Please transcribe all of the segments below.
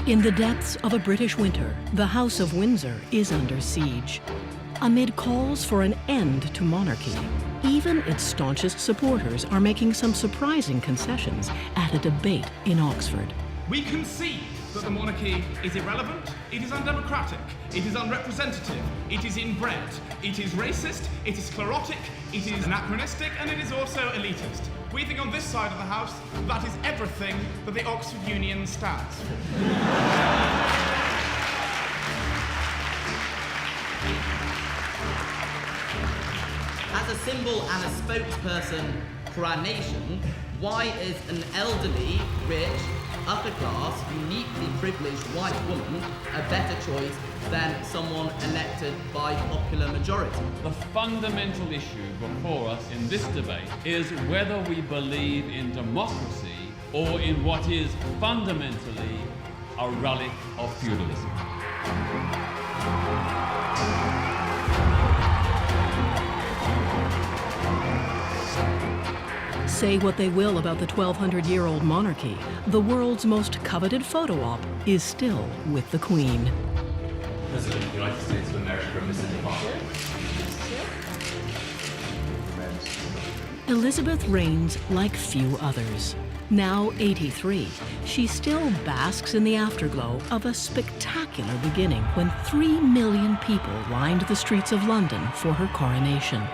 In the depths of a British winter, the House of Windsor is under siege. Amid calls for an end to monarchy, even its staunchest supporters are making some surprising concessions at a debate in Oxford. We concede that the monarchy is irrelevant, it is undemocratic, it is unrepresentative, it is inbred, it is racist, it is sclerotic, it is anachronistic, and it is also elitist. We think on this side of the house that is everything that the Oxford Union stands for. As a symbol and a spokesperson for our nation, why is an elderly, rich, upper class, uniquely privileged white woman a better choice than someone elected by popular majority? The fundamental issue before us in this debate is whether we believe in democracy or in what is fundamentally a relic of feudalism. Say what they will about the 1,200-year-old monarchy, the world's most coveted photo op is still with the Queen. President of the United States of America, Mrs. Obama. Elizabeth reigns like few others. Now 83, she still basks in the afterglow of a spectacular beginning when 3 million people lined the streets of London for her coronation.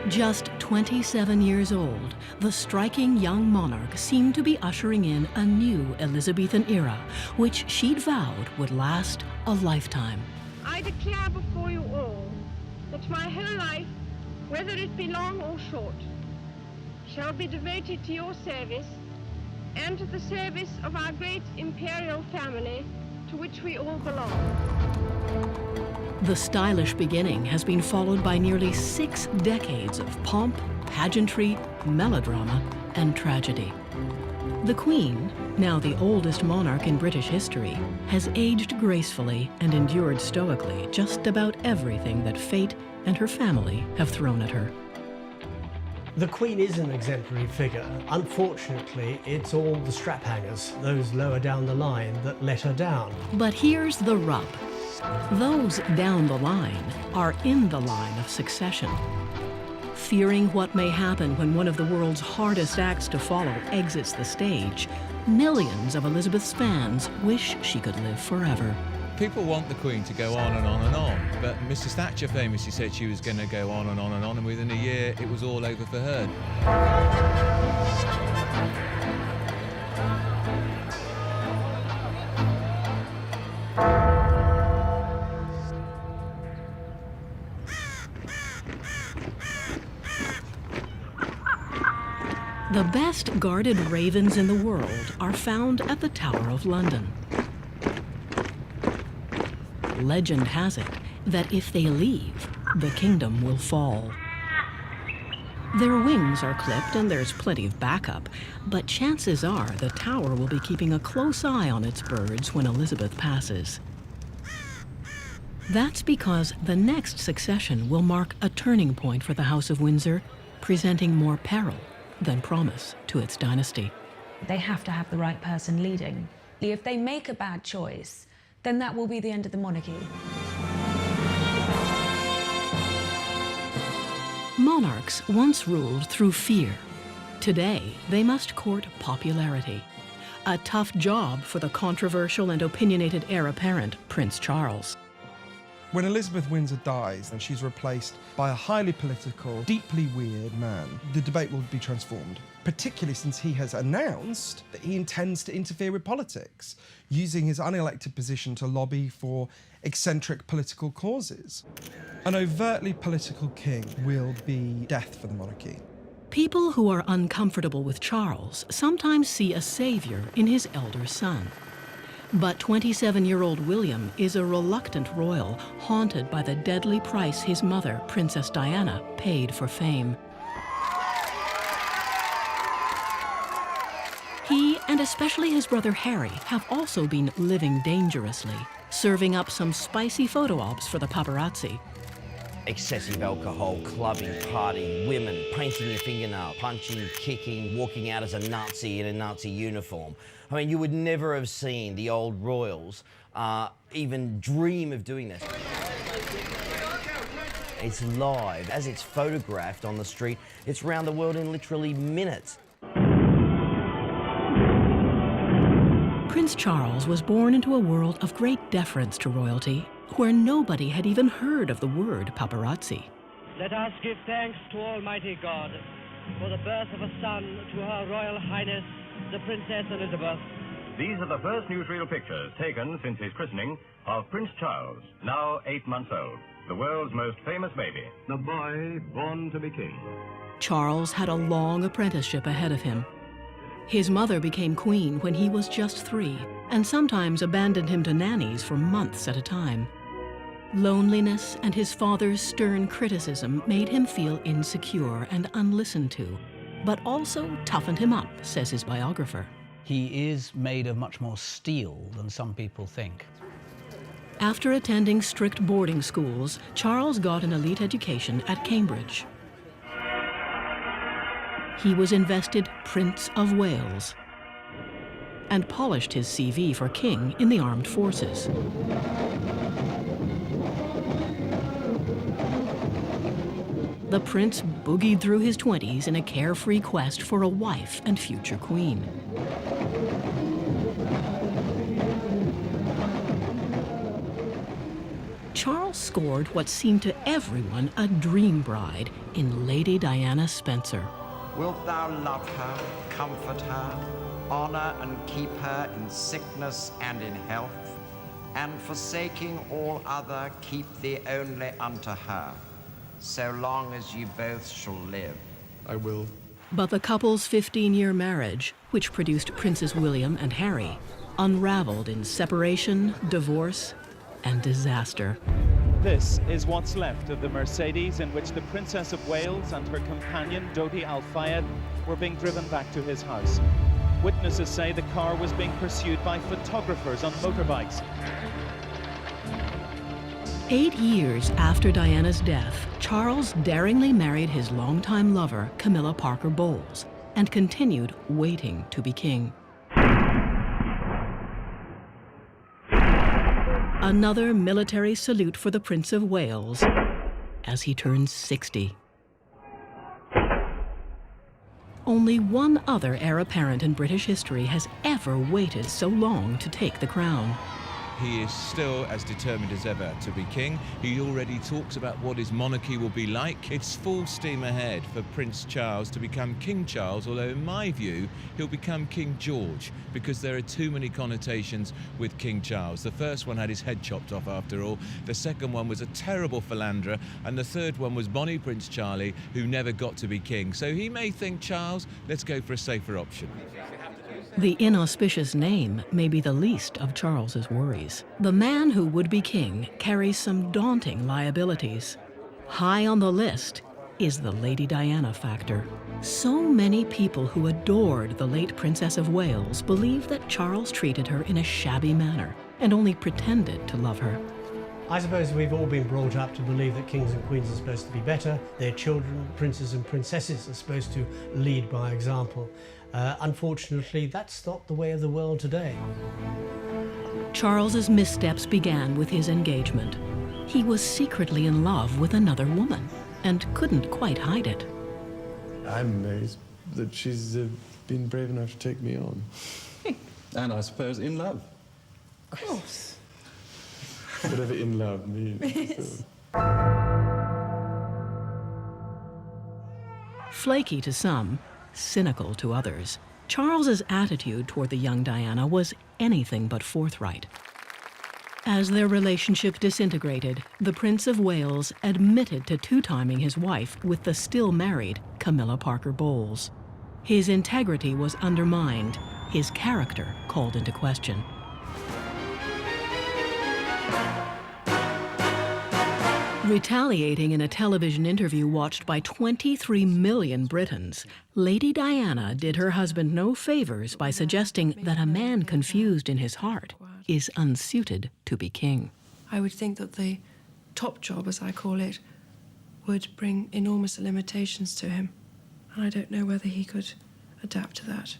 Just 27 years old, the striking young monarch seemed to be ushering in a new Elizabethan era, which she'd vowed would last a lifetime. I declare before you all that my whole life, whether it be long or short, shall be devoted to your service and to the service of our great imperial family to which we all belong. The stylish beginning has been followed by nearly 6 decades of pomp, pageantry, melodrama, and tragedy. The Queen, now the oldest monarch in British history, has aged gracefully and endured stoically just about everything that fate and her family have thrown at her. The Queen is an exemplary figure. Unfortunately, it's all the strap hangers, those lower down the line, that let her down. But here's the rub. Those down the line are in the line of succession. Fearing what may happen when one of the world's hardest acts to follow exits the stage, millions of Elizabeth's fans wish she could live forever. People want the Queen to go on and on and on, but Mrs. Thatcher famously said she was going to go on and on and on, and within a year it was all over for her. The best guarded ravens in the world are found at the Tower of London. Legend has it that if they leave, the kingdom will fall. Their wings are clipped and there's plenty of backup, but chances are the tower will be keeping a close eye on its birds when Elizabeth passes. That's because the next succession will mark a turning point for the House of Windsor, presenting more peril than promise to its dynasty. They have to have the right person leading. If they make a bad choice, then that will be the end of the monarchy. Monarchs once ruled through fear. Today, they must court popularity. A tough job for the controversial and opinionated heir apparent, Prince Charles. When Elizabeth Windsor dies and she's replaced by a highly political, deeply weird man, the debate will be transformed, particularly since he has announced that he intends to interfere with politics, using his unelected position to lobby for eccentric political causes. An overtly political king will be death for the monarchy. People who are uncomfortable with Charles sometimes see a savior in his elder son. But 27-year-old William is a reluctant royal, haunted by the deadly price his mother, Princess Diana, paid for fame. He and especially his brother Harry, have also been living dangerously, serving up some spicy photo ops for the paparazzi. Excessive alcohol, clubbing, partying, women, painting your fingernail, punching, kicking, walking out as a Nazi in a Nazi uniform. I mean, you would never have seen the old royals even dream of doing this. It's live. As it's photographed on the street, it's round the world in literally minutes. Prince Charles was born into a world of great deference to royalty, where nobody had even heard of the word paparazzi. Let us give thanks to Almighty God for the birth of a son to Her Royal Highness, the Princess Elizabeth. These are the first newsreel pictures taken since his christening of Prince Charles, now 8 months old, the world's most famous baby. The boy born to be king. Charles had a long apprenticeship ahead of him. His mother became queen when he was just 3, and sometimes abandoned him to nannies for months at a time. Loneliness and his father's stern criticism made him feel insecure and unlistened to, but also toughened him up, says his biographer. He is made of much more steel than some people think. After attending strict boarding schools, Charles got an elite education at Cambridge. He was invested Prince of Wales and polished his CV for king in the armed forces. The prince boogied through his 20s in a carefree quest for a wife and future queen. Charles scored what seemed to everyone a dream bride in Lady Diana Spencer. Wilt thou love her, comfort her, honor and keep her in sickness and in health, and forsaking all other, keep thee only unto her, so long as ye both shall live? I will. But the couple's 15-year marriage, which produced Princes William and Harry, unraveled in separation, divorce, and disaster. This is what's left of the Mercedes in which the Princess of Wales and her companion, Dodi Al-Fayed, were being driven back to his house. Witnesses say the car was being pursued by photographers on motorbikes. 8 years after Diana's death, Charles daringly married his longtime lover, Camilla Parker Bowles, and continued waiting to be king. Another military salute for the Prince of Wales as he turns 60. Only one other heir apparent in British history has ever waited so long to take the crown. He is still as determined as ever to be king. He already talks about what his monarchy will be like. It's full steam ahead for Prince Charles to become King Charles, although in my view, he'll become King George, because there are too many connotations with King Charles. The first one had his head chopped off after all. The second one was a terrible philanderer. And the third one was Bonnie Prince Charlie, who never got to be king. So he may think, Charles, let's go for a safer option. The inauspicious name may be the least of Charles's worries. The man who would be king carries some daunting liabilities. High on the list is the Lady Diana factor. So many people who adored the late Princess of Wales believe that Charles treated her in a shabby manner and only pretended to love her. I suppose we've all been brought up to believe that kings and queens are supposed to be better. Their children, princes and princesses, are supposed to lead by example. Unfortunately, that's not the way of the world today. Charles's missteps began with his engagement. He was secretly in love with another woman and couldn't quite hide it. I'm amazed that she's been brave enough to take me on. And I suppose in love. Of course. Whatever in love means. Flaky to some, cynical to others, Charles's attitude toward the young Diana was anything but forthright. As their relationship disintegrated, the Prince of Wales admitted to two-timing his wife with the still married Camilla Parker Bowles. His integrity was undermined, his character called into question. Retaliating in a television interview watched by 23 million Britons, Lady Diana did her husband no favors by suggesting that a man confused in his heart is unsuited to be king. I would think that the top job, as I call it, would bring enormous limitations to him. And I don't know whether he could adapt to that.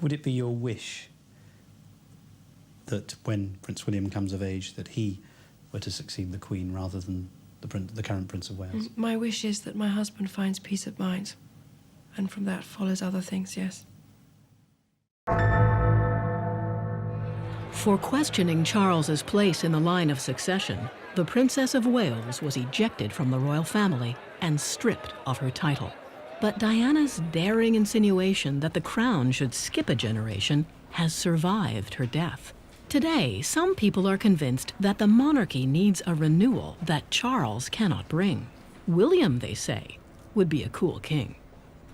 Would it be your wish that when Prince William comes of age that he were to succeed the Queen rather than the current Prince of Wales? My wish is that my husband finds peace of mind. And from that follows other things, yes. For questioning Charles's place in the line of succession, the Princess of Wales was ejected from the royal family and stripped of her title. But Diana's daring insinuation that the crown should skip a generation has survived her death. Today, some people are convinced that the monarchy needs a renewal that Charles cannot bring. William, they say, would be a cool king.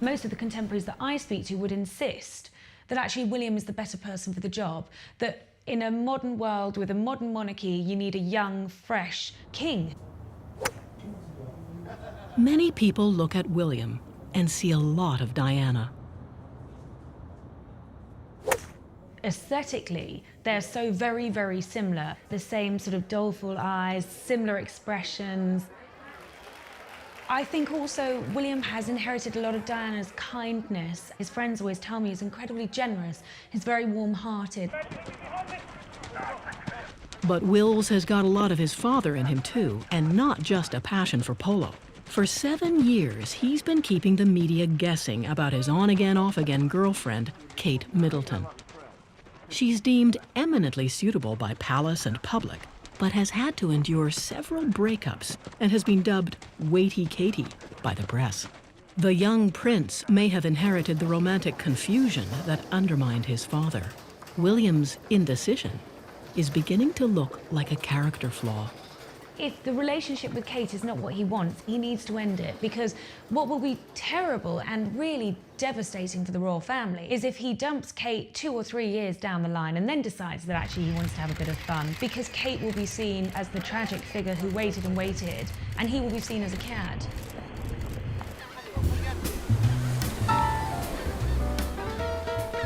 Most of the contemporaries that I speak to would insist that actually William is the better person for the job, that in a modern world with a modern monarchy, you need a young, fresh king. Many people look at William and see a lot of Diana. Aesthetically, they're so very, very similar. The same sort of doleful eyes, similar expressions. I think also William has inherited a lot of Diana's kindness. His friends always tell me he's incredibly generous. He's very warm-hearted. But Wills has got a lot of his father in him too, and not just a passion for polo. For 7 years, he's been keeping the media guessing about his on-again, off-again girlfriend, Kate Middleton. She's deemed eminently suitable by palace and public, but has had to endure several breakups and has been dubbed Weighty Katie by the press. The young prince may have inherited the romantic confusion that undermined his father. William's indecision is beginning to look like a character flaw. If the relationship with Kate is not what he wants, he needs to end it, because what will be terrible and really devastating for the royal family is if he dumps Kate 2 or 3 years down the line and then decides that actually he wants to have a bit of fun, because Kate will be seen as the tragic figure who waited and waited, and he will be seen as a cad.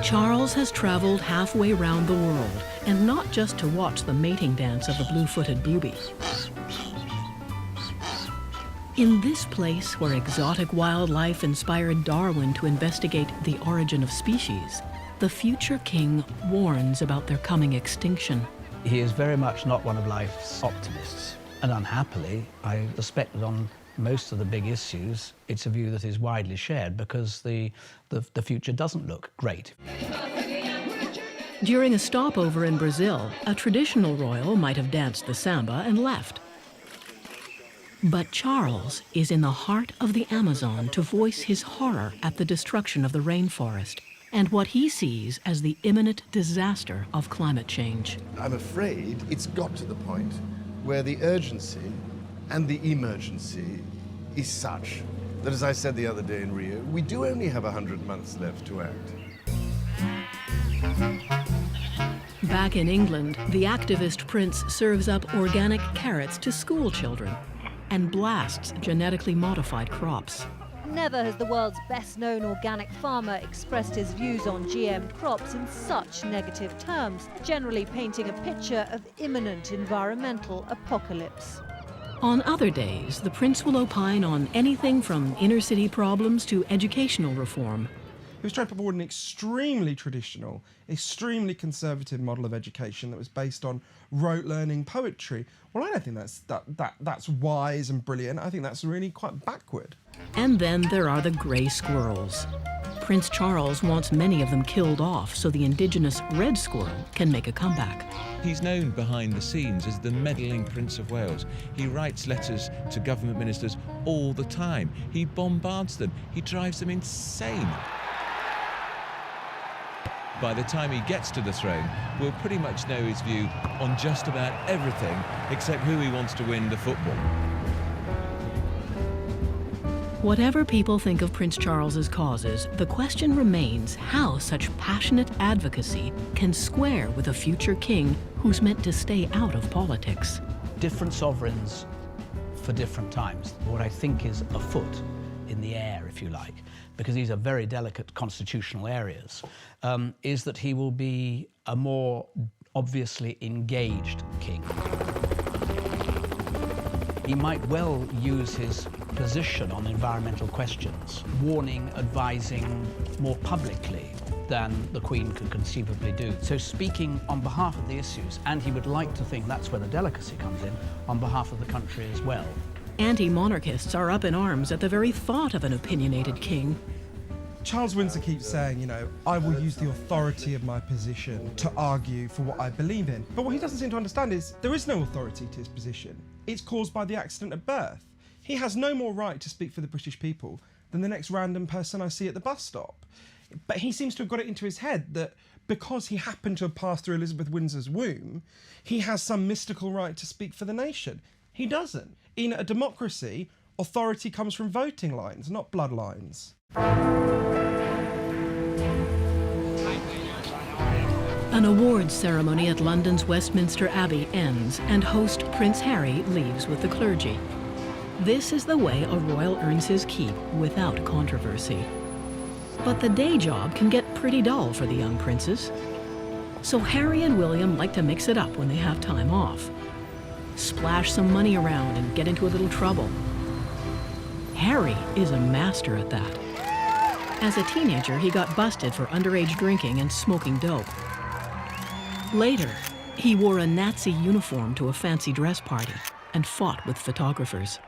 Charles has traveled halfway round the world, and not just to watch the mating dance of the blue-footed boobies. In this place where exotic wildlife inspired Darwin to investigate the origin of species, the future king warns about their coming extinction. He is very much not one of life's optimists. And unhappily, I suspect that on most of the big issues, it's a view that is widely shared because the future doesn't look great. During a stopover in Brazil, a traditional royal might have danced the samba and left. But Charles is in the heart of the Amazon to voice his horror at the destruction of the rainforest and what he sees as the imminent disaster of climate change. I'm afraid it's got to the point where the urgency and the emergency is such that, as I said the other day in Rio, we do only have 100 months left to act. Back in England, the activist prince serves up organic carrots to school children and blasts genetically modified crops. Never has the world's best-known organic farmer expressed his views on GM crops in such negative terms, generally painting a picture of imminent environmental apocalypse. On other days, the prince will opine on anything from inner-city problems to educational reform. He was trying to put forward an extremely traditional, extremely conservative model of education that was based on rote learning poetry. Well, I don't think that's wise and brilliant. I think that's really quite backward. And then there are the grey squirrels. Prince Charles wants many of them killed off so the indigenous red squirrel can make a comeback. He's known behind the scenes as the meddling Prince of Wales. He writes letters to government ministers all the time. He bombards them. He drives them insane. By the time he gets to the throne, we'll pretty much know his view on just about everything except who he wants to win the football. Whatever people think of Prince Charles's causes, the question remains how such passionate advocacy can square with a future king who's meant to stay out of politics. Different sovereigns for different times. What I think is afoot in the air, if you like, because these are very delicate constitutional areas, is that he will be a more obviously engaged king. He might well use his position on environmental questions, warning, advising more publicly than the Queen could conceivably do. So speaking on behalf of the issues, and he would like to think that's where the delicacy comes in, on behalf of the country as well. Anti-monarchists are up in arms at the very thought of an opinionated king. Charles Windsor keeps saying, you know, I will use the authority of my position to argue for what I believe in. But what he doesn't seem to understand is there is no authority to his position. It's caused by the accident of birth. He has no more right to speak for the British people than the next random person I see at the bus stop. But he seems to have got it into his head that because he happened to have passed through Elizabeth Windsor's womb, he has some mystical right to speak for the nation. He doesn't. In a democracy, authority comes from voting lines, not bloodlines. An awards ceremony at London's Westminster Abbey ends, and host Prince Harry leaves with the clergy. This is the way a royal earns his keep without controversy. But the day job can get pretty dull for the young princes. So Harry and William like to mix it up when they have time off. Splash some money around and get into a little trouble. Harry is a master at that. As a teenager, he got busted for underage drinking and smoking dope. Later, he wore a Nazi uniform to a fancy dress party and fought with photographers.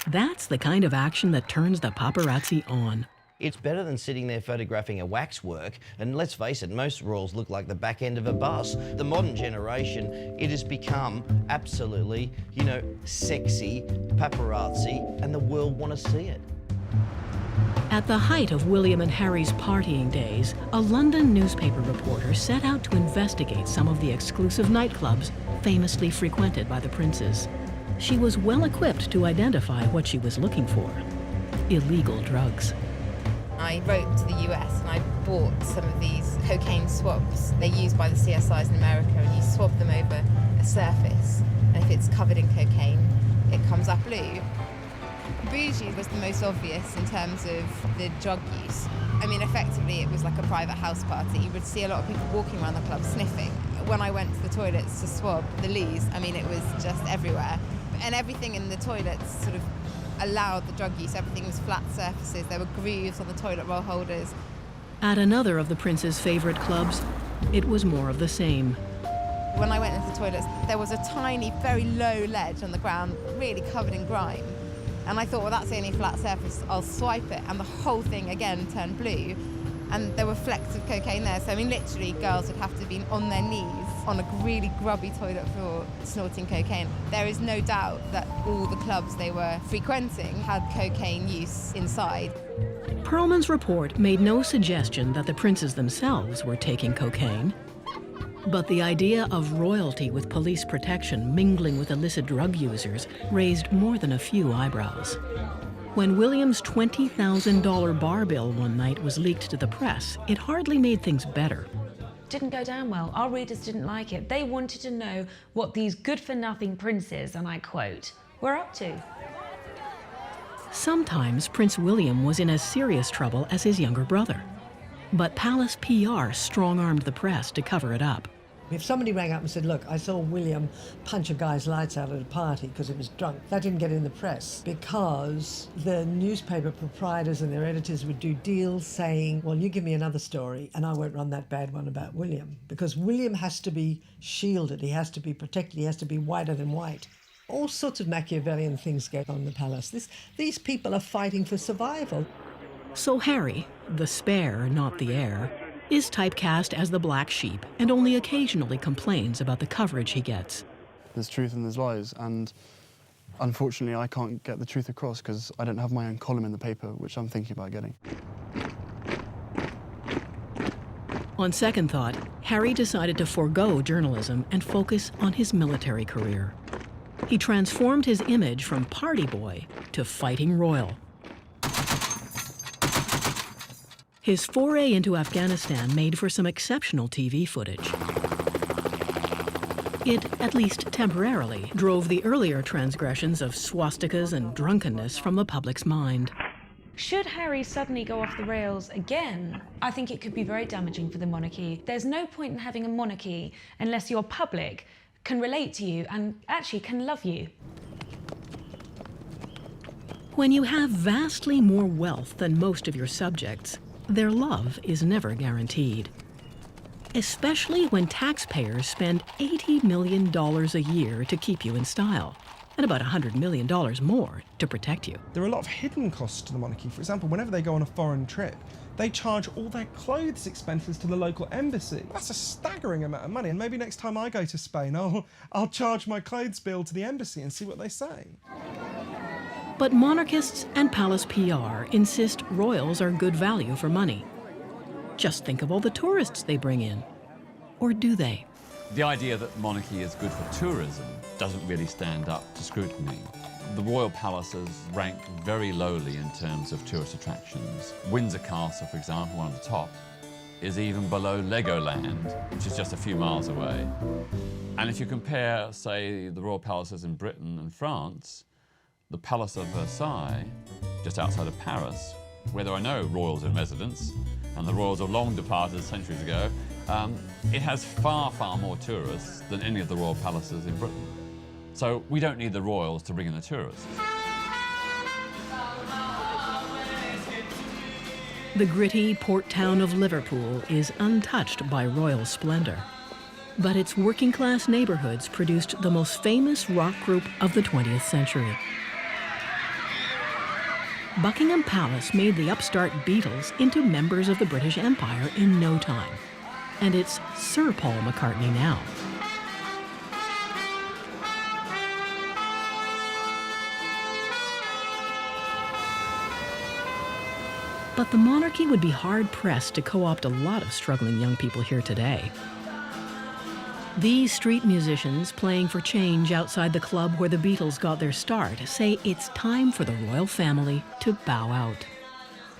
That's the kind of action that turns the paparazzi on. It's better than sitting there photographing a waxwork, and let's face it, most royals look like the back end of a bus. The modern generation, it has become absolutely, you know, sexy, paparazzi, and the world want to see it. At the height of William and Harry's partying days, a London newspaper reporter set out to investigate some of the exclusive nightclubs famously frequented by the princes. She was well equipped to identify what she was looking for: illegal drugs. I wrote to the US and I bought some of these cocaine swabs. They're used by the CSIs in America, and you swab them over a surface, and if it's covered in cocaine, it comes up blue. Bougie was the most obvious in terms of the drug use. I mean, effectively, it was like a private house party. You would see a lot of people walking around the club sniffing. When I went to the toilets to swab the lees, I mean, it was just everywhere. And everything in the toilets sort of allowed the drug use. Everything was flat surfaces. There were grooves on the toilet roll holders. At another of the prince's favorite clubs, it was more of the same. When I went into the toilets, there was a tiny, very low ledge on the ground, really covered in grime. And I thought, well, that's the only flat surface, I'll swipe it, and the whole thing again turned blue. And there were flecks of cocaine there. So, I mean, literally, girls would have to have been on their knees on a really grubby toilet floor snorting cocaine. There is no doubt that all the clubs they were frequenting had cocaine use inside. Perlman's report made no suggestion that the princes themselves were taking cocaine. But the idea of royalty with police protection mingling with illicit drug users raised more than a few eyebrows. When William's $20,000 bar bill one night was leaked to the press, it hardly made things better. Didn't go down well. Our readers didn't like it. They wanted to know what these good-for-nothing princes, and I quote, were up to. Sometimes Prince William was in as serious trouble as his younger brother. But Palace PR strong-armed the press to cover it up. If somebody rang up and said, look, I saw William punch a guy's lights out at a party because he was drunk, that didn't get in the press because the newspaper proprietors and their editors would do deals saying, well, you give me another story and I won't run that bad one about William. Because William has to be shielded, he has to be protected, he has to be whiter than white. All sorts of Machiavellian things go on in the palace. These people are fighting for survival. So Harry, the spare, not the heir, is typecast as the black sheep and only occasionally complains about the coverage he gets. There's truth and there's lies, and unfortunately I can't get the truth across because I don't have my own column in the paper, which I'm thinking about getting. On second thought, Harry decided to forego journalism and focus on his military career. He transformed his image from party boy to fighting royal. His foray into Afghanistan made for some exceptional TV footage. It, at least temporarily, drove the earlier transgressions of swastikas and drunkenness from the public's mind. Should Harry suddenly go off the rails again, I think it could be very damaging for the monarchy. There's no point in having a monarchy unless your public can relate to you and actually can love you. When you have vastly more wealth than most of your subjects, their love is never guaranteed. Especially when taxpayers spend $80 million a year to keep you in style, and about $100 million more to protect you. There are a lot of hidden costs to the monarchy. For example, whenever they go on a foreign trip, they charge all their clothes expenses to the local embassy. That's a staggering amount of money, and maybe next time I go to Spain, I'll charge my clothes bill to the embassy and see what they say. But monarchists and palace PR insist royals are good value for money. Just think of all the tourists they bring in. Or do they? The idea that monarchy is good for tourism doesn't really stand up to scrutiny. The royal palaces rank very lowly in terms of tourist attractions. Windsor Castle, for example, one of the top, is even below Legoland, which is just a few miles away. And if you compare, say, the royal palaces in Britain and France, the Palace of Versailles, just outside of Paris, where there are no royals in residence, and the royals are long departed centuries ago, it has far, far more tourists than any of the royal palaces in Britain. So we don't need the royals to bring in the tourists. The gritty port town of Liverpool is untouched by royal splendor. But its working-class neighborhoods produced the most famous rock group of the 20th century. Buckingham Palace made the upstart Beatles into members of the British Empire in no time. And it's Sir Paul McCartney now. But the monarchy would be hard-pressed to co-opt a lot of struggling young people here today. These street musicians playing for change outside the club where the Beatles got their start say it's time for the royal family to bow out.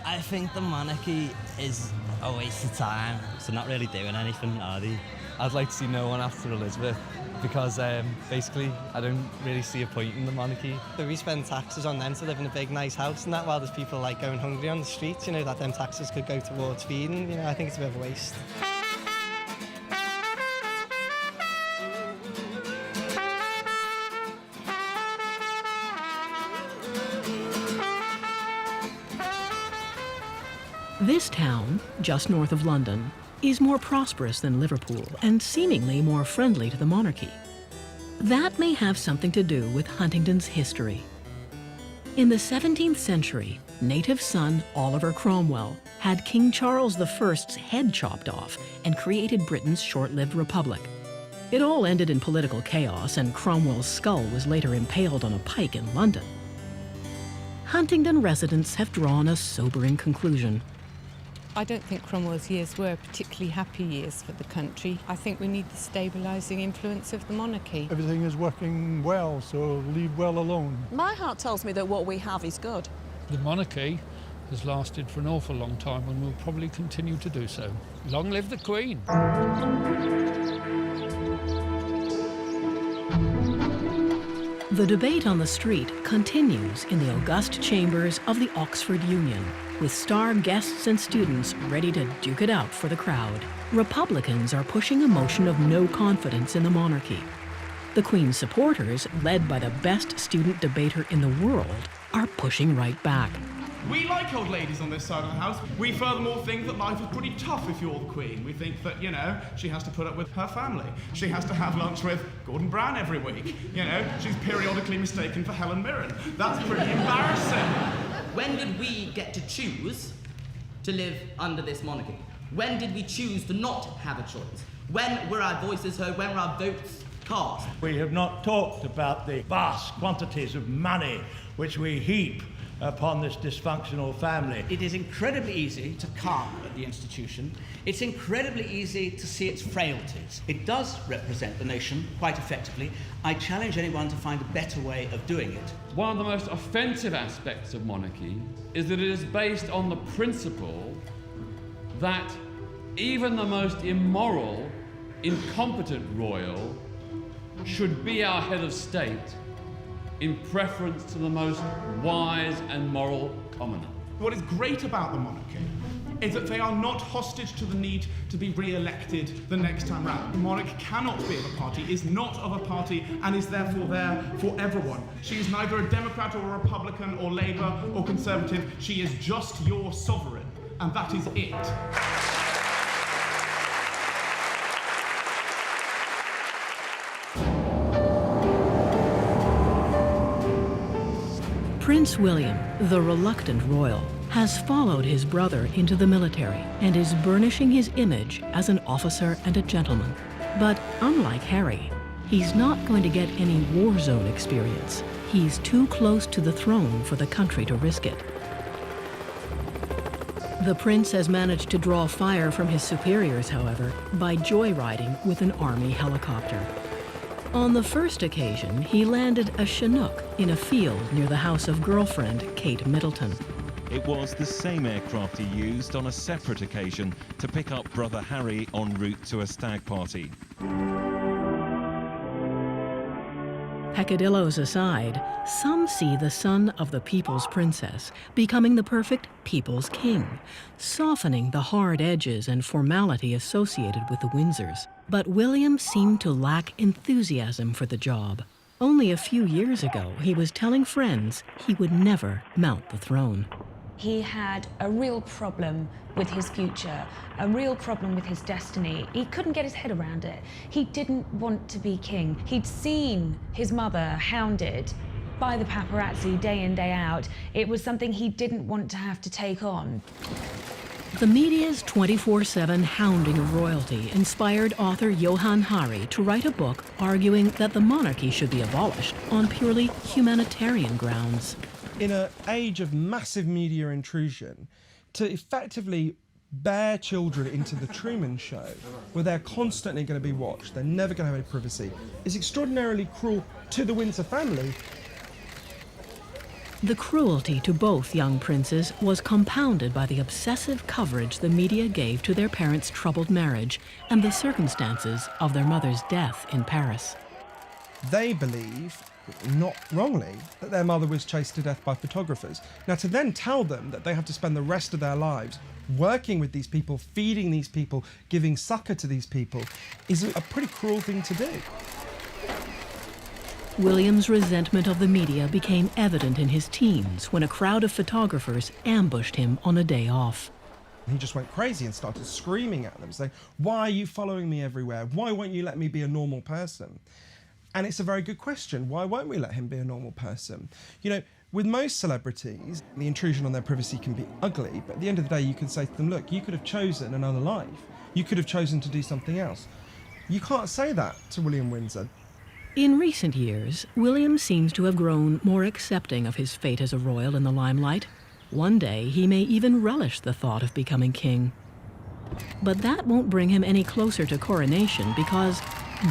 I think the monarchy is a waste of time. They're not really doing anything, are they? I'd like to see no one after Elizabeth because basically I don't really see a point in the monarchy. So we spend taxes on them to live in a big nice house and that, while there's people like going hungry on the streets, you know, that them taxes could go towards feeding. You know, I think it's a bit of a waste. This town, just north of London, is more prosperous than Liverpool and seemingly more friendly to the monarchy. That may have something to do with Huntingdon's history. In the 17th century, native son Oliver Cromwell had King Charles I's head chopped off and created Britain's short-lived republic. It all ended in political chaos, and Cromwell's skull was later impaled on a pike in London. Huntingdon residents have drawn a sobering conclusion. I don't think Cromwell's years were particularly happy years for the country. I think we need the stabilising influence of the monarchy. Everything is working well, so leave well alone. My heart tells me that what we have is good. The monarchy has lasted for an awful long time and will probably continue to do so. Long live the Queen! The debate on the street continues in the august chambers of the Oxford Union, with star guests and students ready to duke it out for the crowd. Republicans are pushing a motion of no confidence in the monarchy. The Queen's supporters, led by the best student debater in the world, are pushing right back. We like old ladies on this side of the house. We furthermore think that life is pretty tough if you're the Queen. We think that, you know, she has to put up with her family. She has to have lunch with Gordon Brown every week. You know, she's periodically mistaken for Helen Mirren. That's pretty embarrassing. When did we get to choose to live under this monarchy? When did we choose to not have a choice? When were our voices heard? When were our votes cast? We have not talked about the vast quantities of money which we heap upon this dysfunctional family. It is incredibly easy to carp at the institution. It's incredibly easy to see its frailties. It does represent the nation quite effectively. I challenge anyone to find a better way of doing it. One of the most offensive aspects of monarchy is that it is based on the principle that even the most immoral, incompetent royal should be our head of state in preference to the most wise and moral commoner. What is great about the monarchy is that they are not hostage to the need to be re-elected the next time round. The monarch cannot be of a party, is not of a party, and is therefore there for everyone. She is neither a Democrat or a Republican or Labour or Conservative. She is just your sovereign, and that is it. Prince William, the reluctant royal, has followed his brother into the military and is burnishing his image as an officer and a gentleman. But unlike Harry, he's not going to get any war zone experience. He's too close to the throne for the country to risk it. The prince has managed to draw fire from his superiors, however, by joyriding with an army helicopter. On the first occasion, he landed a Chinook in a field near the house of girlfriend Kate Middleton. It was the same aircraft he used on a separate occasion to pick up brother Harry en route to a stag party. Peccadillos aside, some see the son of the people's princess becoming the perfect people's king, softening the hard edges and formality associated with the Windsors. But William seemed to lack enthusiasm for the job. Only a few years ago, he was telling friends he would never mount the throne. He had a real problem with his future, a real problem with his destiny. He couldn't get his head around it. He didn't want to be king. He'd seen his mother hounded by the paparazzi day in, day out. It was something he didn't want to have to take on. The media's 24/7 hounding of royalty inspired author Johann Hari to write a book arguing that the monarchy should be abolished on purely humanitarian grounds. In an age of massive media intrusion, to effectively bear children into the Truman Show, where they're constantly going to be watched, they're never going to have any privacy, is extraordinarily cruel to the Windsor family. The cruelty to both young princes was compounded by the obsessive coverage the media gave to their parents' troubled marriage and the circumstances of their mother's death in Paris. They believe, not wrongly, that their mother was chased to death by photographers. Now, to then tell them that they have to spend the rest of their lives working with these people, feeding these people, giving succor to these people, is a pretty cruel thing to do. William's resentment of the media became evident in his teens when a crowd of photographers ambushed him on a day off. He just went crazy and started screaming at them, saying, "Why are you following me everywhere? Why won't you let me be a normal person?" And it's a very good question. Why won't we let him be a normal person? You know, with most celebrities, the intrusion on their privacy can be ugly, but at the end of the day, you can say to them, look, you could have chosen another life. You could have chosen to do something else. You can't say that to William Windsor. In recent years, William seems to have grown more accepting of his fate as a royal in the limelight. One day, he may even relish the thought of becoming king. But that won't bring him any closer to coronation because,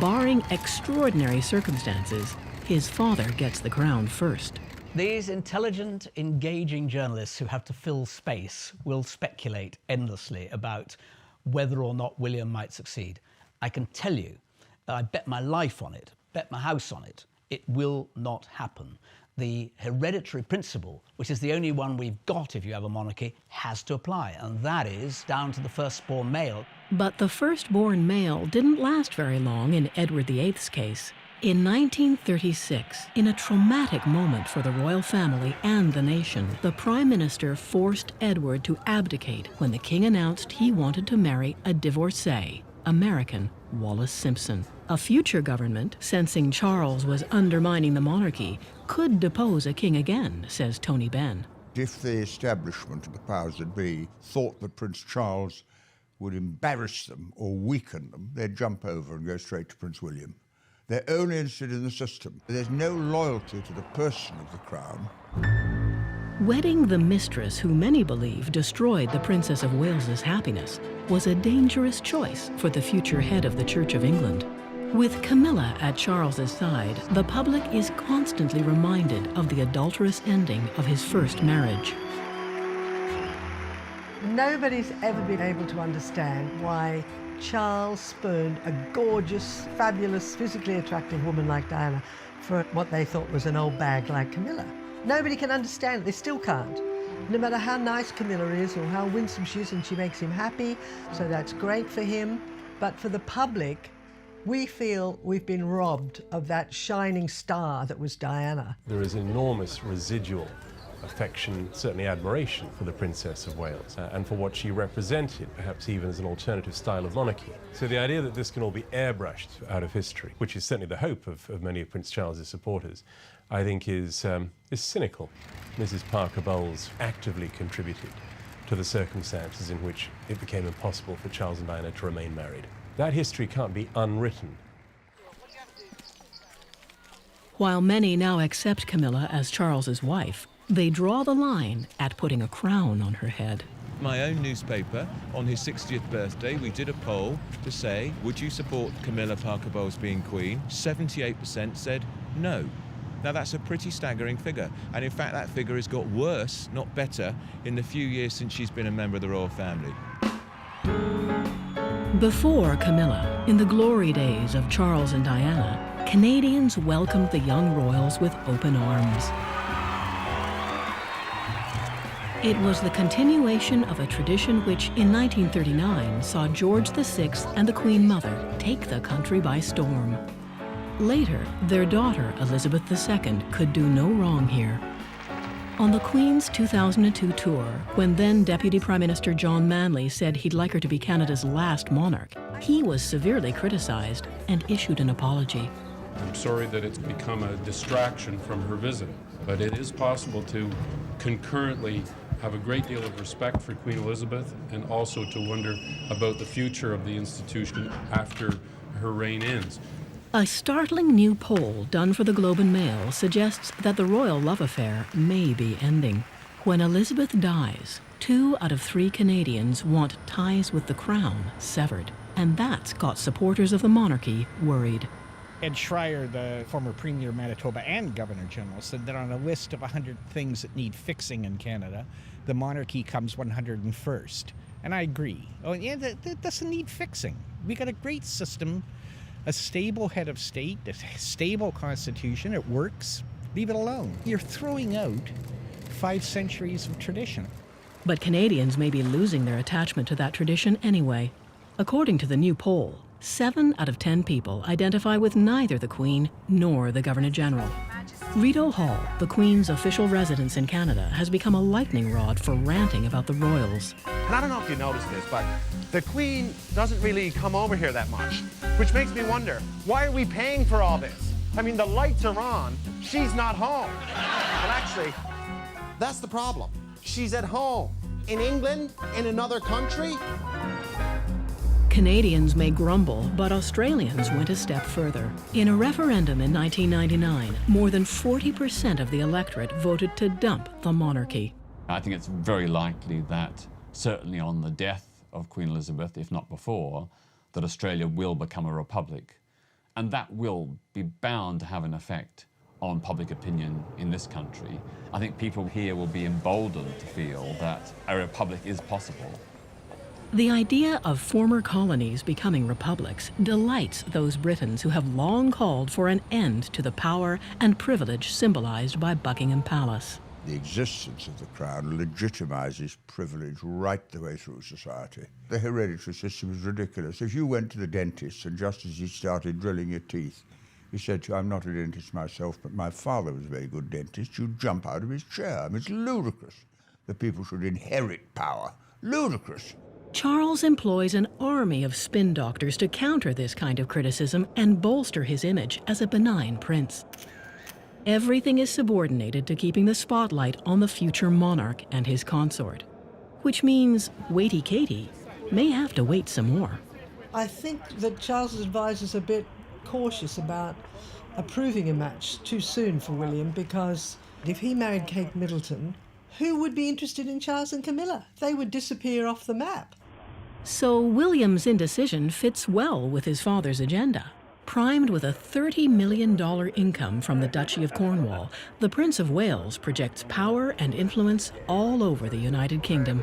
barring extraordinary circumstances, his father gets the crown first. These intelligent, engaging journalists who have to fill space will speculate endlessly about whether or not William might succeed. I can tell you that I bet my life on it, bet my house on it, it will not happen. The hereditary principle, which is the only one we've got if you have a monarchy, has to apply, and that is down to the firstborn male. But the firstborn male didn't last very long in Edward VIII's case. In 1936, in a traumatic moment for the royal family and the nation, the Prime Minister forced Edward to abdicate when the king announced he wanted to marry a divorcee, American Wallis Simpson. A future government, sensing Charles was undermining the monarchy, could depose a king again, says Tony Benn. If the establishment of the powers that be thought that Prince Charles would embarrass them or weaken them, they'd jump over and go straight to Prince William. They're only interested in the system. There's no loyalty to the person of the crown. Wedding the mistress who many believe destroyed the Princess of Wales's happiness was a dangerous choice for the future head of the Church of England. With Camilla at Charles's side, the public is constantly reminded of the adulterous ending of his first marriage. Nobody's ever been able to understand why Charles spurned a gorgeous, fabulous, physically attractive woman like Diana for what they thought was an old bag like Camilla. Nobody can understand it. They still can't. No matter how nice Camilla is or how winsome she is, and she makes him happy, so that's great for him. But for the public, we feel we've been robbed of that shining star that was Diana. There is enormous residual affection, certainly admiration for the Princess of Wales and for what she represented, perhaps even as an alternative style of monarchy. So the idea that this can all be airbrushed out of history, which is certainly the hope of many of Prince Charles's supporters, I think is cynical. Mrs. Parker Bowles actively contributed to the circumstances in which it became impossible for Charles and Diana to remain married. That history can't be unwritten. While many now accept Camilla as Charles's wife, they draw the line at putting a crown on her head. My own newspaper, on his 60th birthday, we did a poll to say, would you support Camilla Parker Bowles being Queen? 78% said no. Now that's a pretty staggering figure, and in fact that figure has got worse, not better, in the few years since she's been a member of the royal family. Before Camilla, in the glory days of Charles and Diana, Canadians welcomed the young royals with open arms. It was the continuation of a tradition which, in 1939, saw George VI and the Queen Mother take the country by storm. Later, their daughter, Elizabeth II, could do no wrong here. On the Queen's 2002 tour, when then Deputy Prime Minister John Manley said he'd like her to be Canada's last monarch, he was severely criticized and issued an apology. I'm sorry that it's become a distraction from her visit, but it is possible to concurrently have a great deal of respect for Queen Elizabeth and also to wonder about the future of the institution after her reign ends. A startling new poll done for the Globe and Mail suggests that the royal love affair may be ending. When Elizabeth dies, 2 out of 3 Canadians want ties with the crown severed, and that's got supporters of the monarchy worried. Ed Schreier, the former Premier of Manitoba and Governor-General, said that on a list of 100 things that need fixing in Canada, the monarchy comes 101st. And I agree. Oh, yeah, that doesn't need fixing. We got a great system, a stable head of state, a stable constitution. It works. Leave it alone. You're throwing out 5 centuries of tradition. But Canadians may be losing their attachment to that tradition anyway. According to the new poll, 7 out of 10 people identify with neither the Queen nor the Governor-General. Rideau Hall, the Queen's official residence in Canada, has become a lightning rod for ranting about the royals. And I don't know if you noticed this, but the Queen doesn't really come over here that much, which makes me wonder, why are we paying for all this? I mean, the lights are on, she's not home. And actually, that's the problem. She's at home. In England, in another country. Canadians may grumble, but Australians went a step further. In a referendum in 1999, more than 40% of the electorate voted to dump the monarchy. I think it's very likely that, certainly on the death of Queen Elizabeth, if not before, that Australia will become a republic. And that will be bound to have an effect on public opinion in this country. I think people here will be emboldened to feel that a republic is possible. The idea of former colonies becoming republics delights those Britons who have long called for an end to the power and privilege symbolized by Buckingham Palace. The existence of the crown legitimizes privilege right the way through society. The hereditary system is ridiculous. If you went to the dentist and just as he started drilling your teeth, he said to you, I'm not a dentist myself, but my father was a very good dentist, you'd jump out of his chair. I mean, it's ludicrous that people should inherit power. Ludicrous. Charles employs an army of spin doctors to counter this kind of criticism and bolster his image as a benign prince. Everything is subordinated to keeping the spotlight on the future monarch and his consort, which means Waity Katie may have to wait some more. I think that Charles's advisors are a bit cautious about approving a match too soon for William, because if he married Kate Middleton, who would be interested in Charles and Camilla? They would disappear off the map. So William's indecision fits well with his father's agenda. Primed with a $30 million income from the Duchy of Cornwall, the Prince of Wales projects power and influence all over the United Kingdom.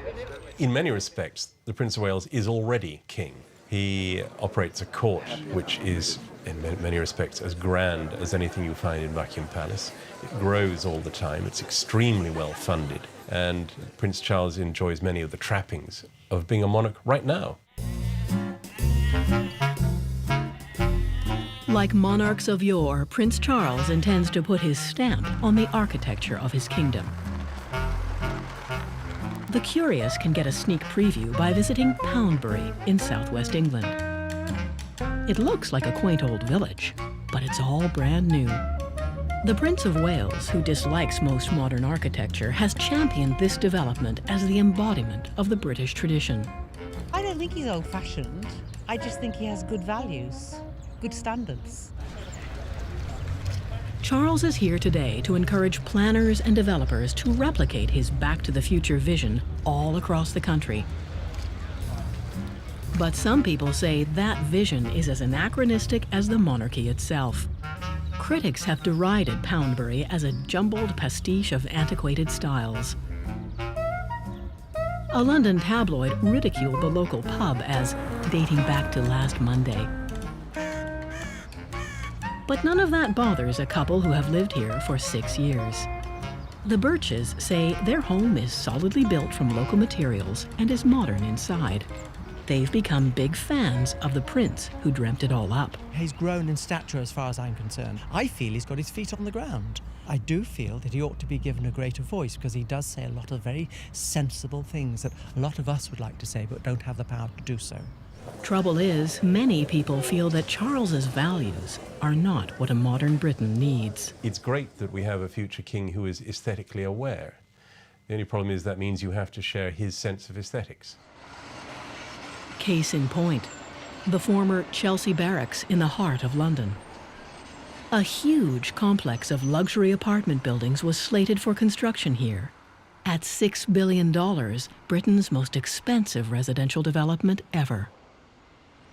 In many respects, the Prince of Wales is already king. He operates a court which is, in many respects, as grand as anything you find in Buckingham Palace. It grows all the time. It's extremely well funded. And Prince Charles enjoys many of the trappings of being a monarch right now. Like monarchs of yore, Prince Charles intends to put his stamp on the architecture of his kingdom. The curious can get a sneak preview by visiting Poundbury in southwest England. It looks like a quaint old village, but it's all brand new. The Prince of Wales, who dislikes most modern architecture, has championed this development as the embodiment of the British tradition. I don't think he's old-fashioned. I just think he has good values, good standards. Charles is here today to encourage planners and developers to replicate his Back to the Future vision all across the country. But some people say that vision is as anachronistic as the monarchy itself. Critics have derided Poundbury as a jumbled pastiche of antiquated styles. A London tabloid ridiculed the local pub as dating back to last Monday. But none of that bothers a couple who have lived here for 6 years. The Birches say their home is solidly built from local materials and is modern inside. They've become big fans of the prince who dreamt it all up. He's grown in stature as far as I'm concerned. I feel he's got his feet on the ground. I do feel that he ought to be given a greater voice because he does say a lot of very sensible things that a lot of us would like to say but don't have the power to do so. Trouble is, many people feel that Charles's values are not what a modern Britain needs. It's great that we have a future king who is aesthetically aware. The only problem is that means you have to share his sense of aesthetics. Case in point, the former Chelsea Barracks in the heart of London. A huge complex of luxury apartment buildings was slated for construction here. At $6 billion, Britain's most expensive residential development ever.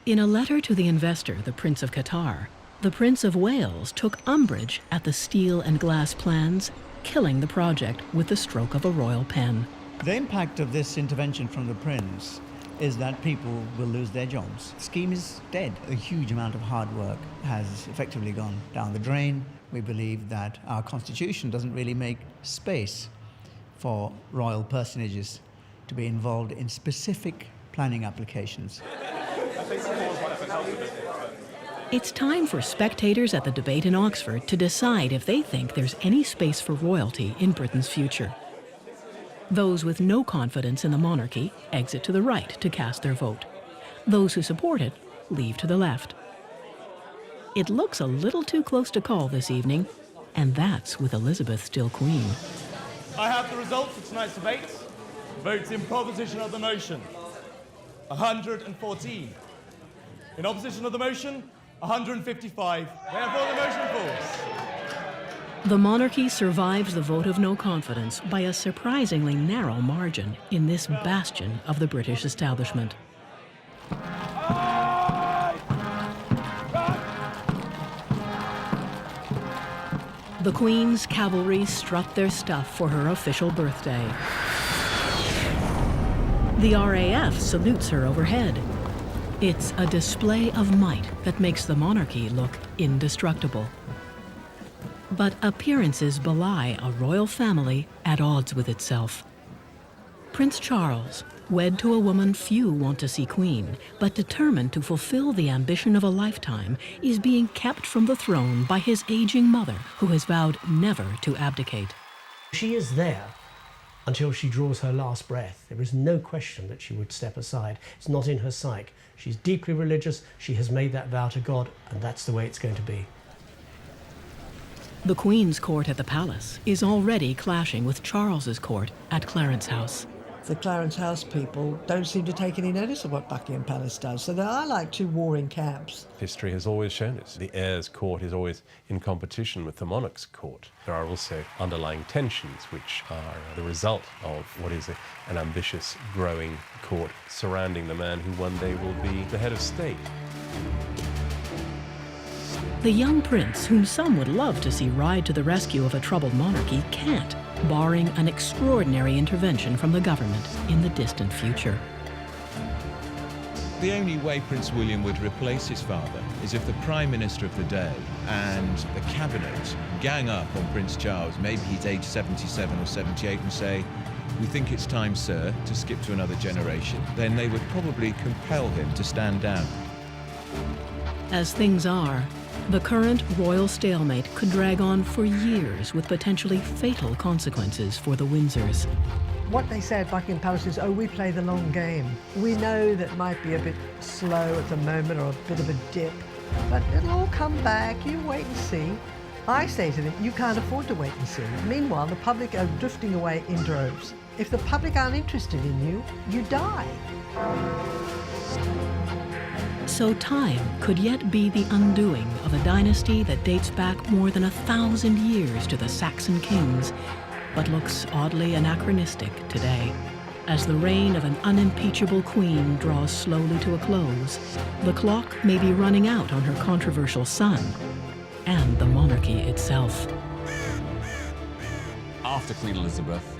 In a letter to the investor, the Prince of Qatar, the Prince of Wales took umbrage at the steel and glass plans, killing the project with the stroke of a royal pen. The impact of this intervention from the Prince is that people will lose their jobs. The scheme is dead. A huge amount of hard work has effectively gone down the drain. We believe that our Constitution doesn't really make space for royal personages to be involved in specific planning applications. It's time for spectators at the debate in Oxford to decide if they think there's any space for royalty in Britain's future. Those with no confidence in the monarchy exit to the right to cast their vote. Those who support it leave to the left. It looks a little too close to call this evening, and that's with Elizabeth still queen. I have the results of tonight's debate. Votes in proposition of the motion, 114. In opposition of the motion, 155. Therefore, the motion falls. The monarchy survives the vote of no confidence by a surprisingly narrow margin in this bastion of the British establishment. The Queen's cavalry strut their stuff for her official birthday. The RAF salutes her overhead. It's a display of might that makes the monarchy look indestructible. But appearances belie a royal family at odds with itself. Prince Charles, wed to a woman few want to see queen, but determined to fulfill the ambition of a lifetime, is being kept from the throne by his aging mother, who has vowed never to abdicate. She is there until she draws her last breath. There is no question that she would step aside. It's not in her psyche. She's deeply religious, she has made that vow to God, and that's the way it's going to be. The Queen's court at the palace is already clashing with Charles's court at Clarence House. The Clarence House people don't seem to take any notice of what Buckingham Palace does, so there are like two warring camps. History has always shown us the heir's court is always in competition with the monarch's court. There are also underlying tensions which are the result of what is an ambitious, growing court surrounding the man who one day will be the head of state. The young prince, whom some would love to see ride to the rescue of a troubled monarchy, can't. barring an extraordinary intervention from the government in the distant future. The only way Prince William would replace his father is if the Prime Minister of the day and the Cabinet gang up on Prince Charles, maybe he's age 77 or 78, and say, "We think it's time, sir, to skip to another generation." Then they would probably compel him to stand down. As things are, the current royal stalemate could drag on for years with potentially fatal consequences for the Windsors. What they say at Buckingham Palace is, oh, we play the long game. We know that might be a bit slow at the moment or a bit of a dip, but it'll all come back. You wait and see. I say to them, you can't afford to wait and see. Meanwhile, the public are drifting away in droves. If the public aren't interested in you, you die. So time could yet be the undoing of a dynasty that dates back more than 1,000 years to the Saxon kings, but looks oddly anachronistic today. As the reign of an unimpeachable queen draws slowly to a close, the clock may be running out on her controversial son and the monarchy itself. After Queen Elizabeth,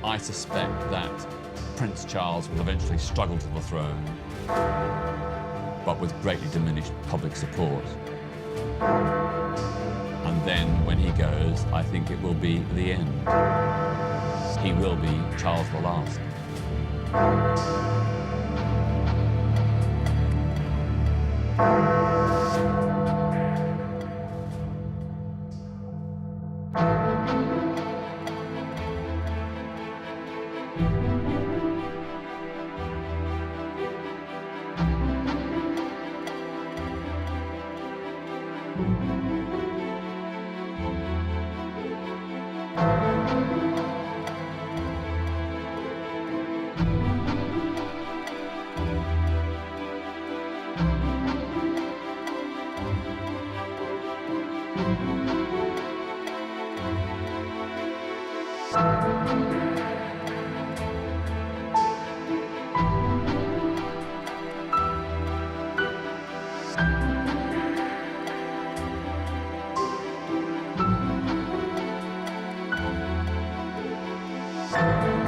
I suspect that Prince Charles will eventually struggle to the throne, but with greatly diminished public support. And then when he goes, I think it will be the end. He will be Charles the Last. Thank you.